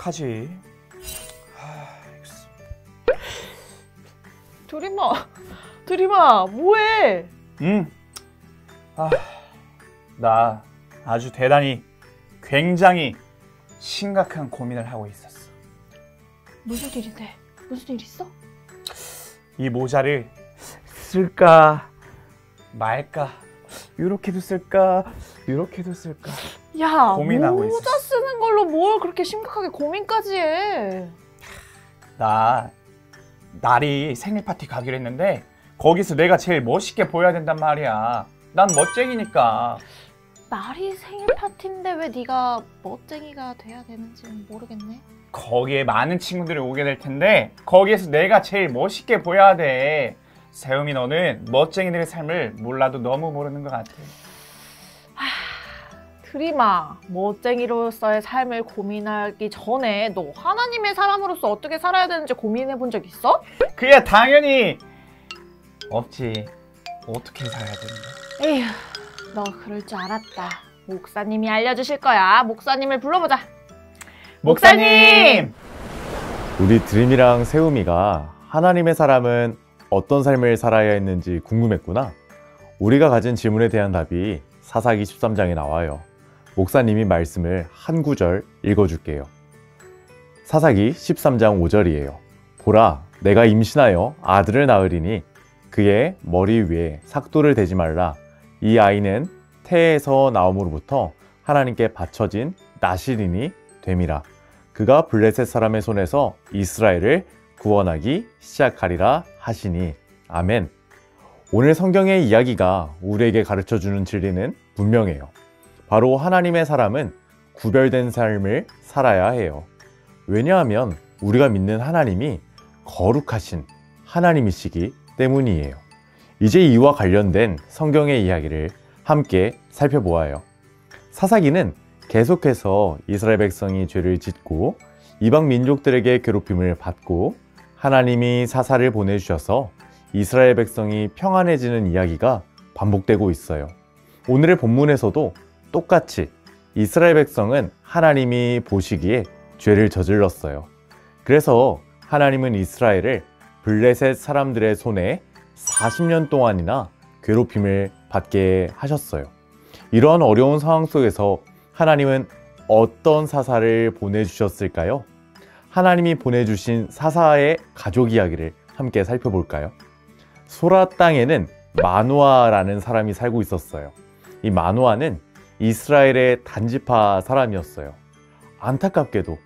어떡하지? 드림아, 뭐해? 나 아주 대단히 굉장히 심각한 고민을 하고 있었어. 무슨 일인데? 무슨 일 있어? 이 모자를 쓸까 말까, 이렇게도 쓸까 이렇게도 쓸까 야, 고민하고 모자 있었어. 쓰는 걸로 뭘 그렇게 심각하게 고민까지 해? 나 날이 생일 파티 가기로 했는데 거기서 내가 제일 멋있게 보여야 된단 말이야. 난 멋쟁이니까. 날이 생일 파티인데 왜 네가 멋쟁이가 돼야 되는지 모르겠네. 거기에 많은 친구들이 오게 될 텐데 거기에서 내가 제일 멋있게 보여야 돼. 세움이, 너는 멋쟁이들의 삶을 몰라도 너무 모르는 것 같아. 드림아, 멋쟁이로서의 삶을 고민하기 전에 너 하나님의 사람으로서 어떻게 살아야 되는지 고민해 본 적 있어? 그야 당연히 없지. 어떻게 살아야 되는데? 에휴, 너 그럴 줄 알았다. 목사님이 알려주실 거야. 목사님을 불러보자. 목사님! 우리 드림이랑 세움이가 하나님의 사람은 어떤 삶을 살아야 했는지 궁금했구나. 우리가 가진 질문에 대한 답이 사사기 13장에 나와요. 목사님이 말씀을 한 구절 읽어줄게요. 사사기 13장 5절이에요. 보라, 내가 임신하여 아들을 낳으리니 그의 머리 위에 삭도를 대지 말라. 이 아이는 태에서 나옴으로부터 하나님께 바쳐진 나실인이 됨이라. 그가 블레셋 사람의 손에서 이스라엘을 구원하기 시작하리라 하시니. 아멘. 오늘 성경의 이야기가 우리에게 가르쳐주는 진리는 분명해요. 바로 하나님의 사람은 구별된 삶을 살아야 해요. 왜냐하면 우리가 믿는 하나님이 거룩하신 하나님이시기 때문이에요. 이제 이와 관련된 성경의 이야기를 함께 살펴보아요. 사사기는 계속해서 이스라엘 백성이 죄를 짓고 이방 민족들에게 괴롭힘을 받고 하나님이 사사를 보내주셔서 이스라엘 백성이 평안해지는 이야기가 반복되고 있어요. 오늘의 본문에서도 똑같이 이스라엘 백성은 하나님이 보시기에 죄를 저질렀어요. 그래서 하나님은 이스라엘을 블레셋 사람들의 손에 40년 동안이나 괴롭힘을 받게 하셨어요. 이러한 어려운 상황 속에서 하나님은 어떤 사사를 보내주셨을까요? 하나님이 보내주신 사사의 가족 이야기를 함께 살펴볼까요? 소라 땅에는 마노아라는 사람이 살고 있었어요. 이 마노아는 이스라엘의 단지파 사람이었어요. 안타깝게도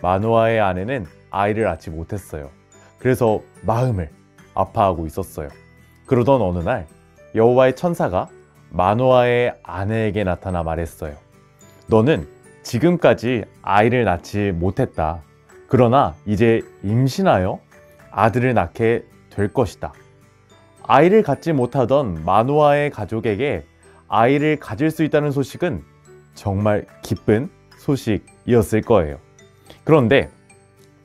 마노아의 아내는 아이를 낳지 못했어요. 그래서 마음을 아파하고 있었어요. 그러던 어느 날 여호와의 천사가 마노아의 아내에게 나타나 말했어요. 너는 지금까지 아이를 낳지 못했다. 그러나 이제 임신하여 아들을 낳게 될 것이다. 아이를 갖지 못하던 마노아의 가족에게 아이를 가질 수 있다는 소식은 정말 기쁜 소식이었을 거예요. 그런데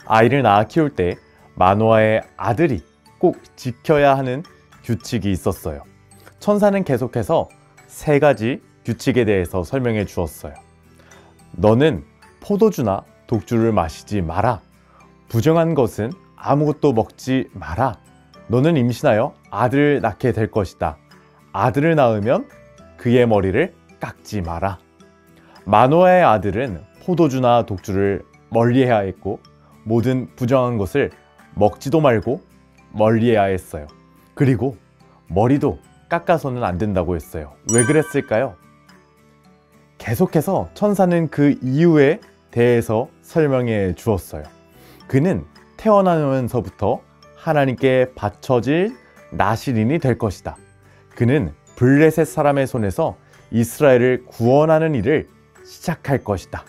아이를 낳아 키울 때 마노아의 아들이 꼭 지켜야 하는 규칙이 있었어요. 천사는 계속해서 3가지 규칙에 대해서 설명해 주었어요. 너는 포도주나 독주를 마시지 마라. 부정한 것은 아무것도 먹지 마라. 너는 임신하여 아들을 낳게 될 것이다. 아들을 낳으면 그의 머리를 깎지 마라. 마노아의 아들은 포도주나 독주를 멀리해야 했고 모든 부정한 것을 먹지도 말고 멀리해야 했어요. 그리고 머리도 깎아서는 안 된다고 했어요. 왜 그랬을까요? 계속해서 천사는 그 이유에 대해서 설명해 주었어요. 그는 태어나면서부터 하나님께 바쳐질 나실인이 될 것이다. 그는 블레셋 사람의 손에서 이스라엘을 구원하는 일을 시작할 것이다.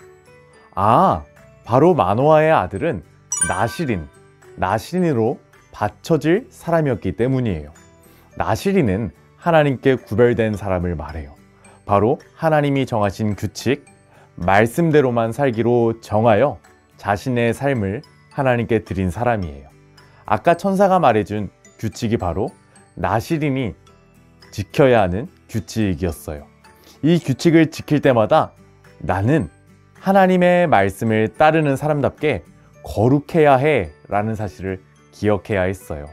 아, 바로 마노아의 아들은 나실인으로 바쳐질 사람이었기 때문이에요. 나실인은 하나님께 구별된 사람을 말해요. 바로 하나님이 정하신 규칙, 말씀대로만 살기로 정하여 자신의 삶을 하나님께 드린 사람이에요. 아까 천사가 말해준 규칙이 바로 나실인이 지켜야 하는 규칙이었어요. 이 규칙을 지킬 때마다 나는 하나님의 말씀을 따르는 사람답게 거룩해야 해 라는 사실을 기억해야 했어요.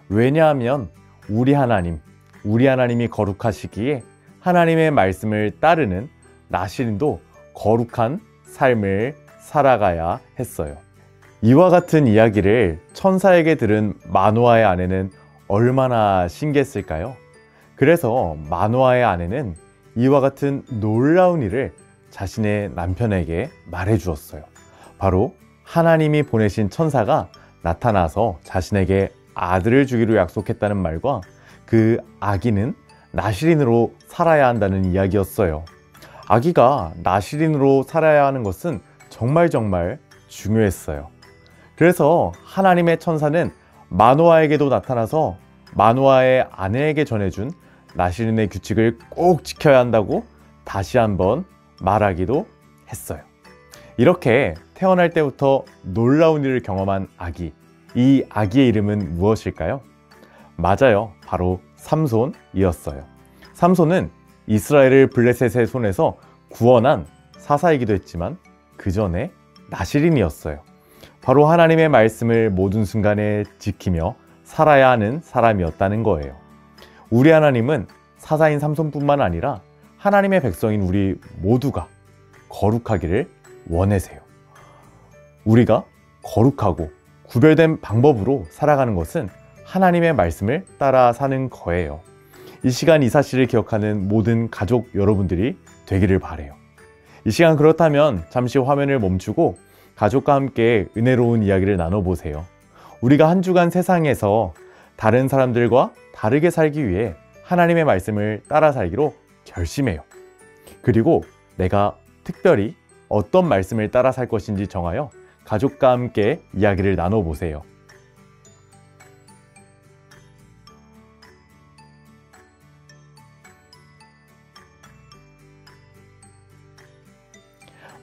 왜냐하면 우리 하나님이 거룩하시기에 하나님의 말씀을 따르는 나시린도 거룩한 삶을 살아가야 했어요. 이와 같은 이야기를 천사에게 들은 마노아의 아내는 얼마나 신기했을까요? 그래서 마노아의 아내는 이와 같은 놀라운 일을 자신의 남편에게 말해 주었어요. 바로 하나님이 보내신 천사가 나타나서 자신에게 아들을 주기로 약속했다는 말과 그 아기는 나시린으로 살아야 한다는 이야기였어요. 아기가 나시린으로 살아야 하는 것은 정말 중요했어요. 그래서 하나님의 천사는 마노아에게도 나타나서 마노아의 아내에게 전해준 나시린의 규칙을 꼭 지켜야 한다고 다시 한번 말하기도 했어요. 이렇게 태어날 때부터 놀라운 일을 경험한 아기, 이 아기의 이름은 무엇일까요? 맞아요, 바로 삼손이었어요. 삼손은 이스라엘을 블레셋의 손에서 구원한 사사이기도 했지만 그 전에 나시린이었어요. 바로 하나님의 말씀을 모든 순간에 지키며 살아야 하는 사람이었다는 거예요. 우리 하나님은 사사인 삼손뿐만 아니라 하나님의 백성인 우리 모두가 거룩하기를 원하세요. 우리가 거룩하고 구별된 방법으로 살아가는 것은 하나님의 말씀을 따라 사는 거예요. 이 시간 이 사실을 기억하는 모든 가족 여러분들이 되기를 바라요. 이 시간 그렇다면 잠시 화면을 멈추고 가족과 함께 은혜로운 이야기를 나눠보세요. 우리가 한 주간 세상에서 다른 사람들과 다르게 살기 위해 하나님의 말씀을 따라 살기로 결심해요. 그리고 내가 특별히 어떤 말씀을 따라 살 것인지 정하여 가족과 함께 이야기를 나눠보세요.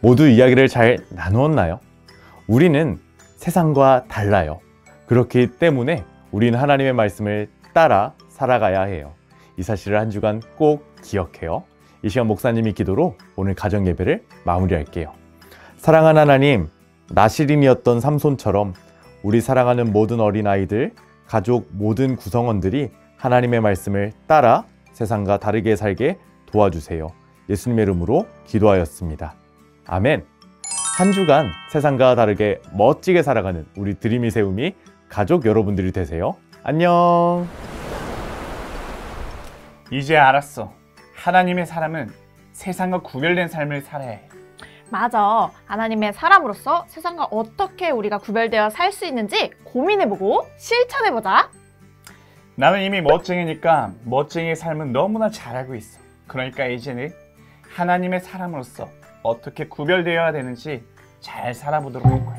모두 이야기를 잘 나누었나요? 우리는 세상과 달라요. 그렇기 때문에 우리는 하나님의 말씀을 따라 살아가야 해요. 이 사실을 한 주간 꼭 기억해요. 이 시간 목사님이 기도로 오늘 가정 예배를 마무리할게요. 사랑하는 하나님, 나시린이었던 삼손처럼 우리 사랑하는 모든 어린아이들, 가족 모든 구성원들이 하나님의 말씀을 따라 세상과 다르게 살게 도와주세요. 예수님의 이름으로 기도하였습니다. 아멘. 한 주간 세상과 다르게 멋지게 살아가는 우리 드림이 세움이 가족 여러분들이 되세요. 안녕. 이제 알았어. 하나님의 사람은 세상과 구별된 삶을 살아야 해. 맞아. 하나님의 사람으로서 세상과 어떻게 우리가 구별되어 살 수 있는지 고민해보고 실천해보자. 나는 이미 멋쟁이니까 멋쟁이의 삶은 너무나 잘 알고 있어. 그러니까 이제는 하나님의 사람으로서 어떻게 구별되어야 되는지 잘 살아보도록 할 거야.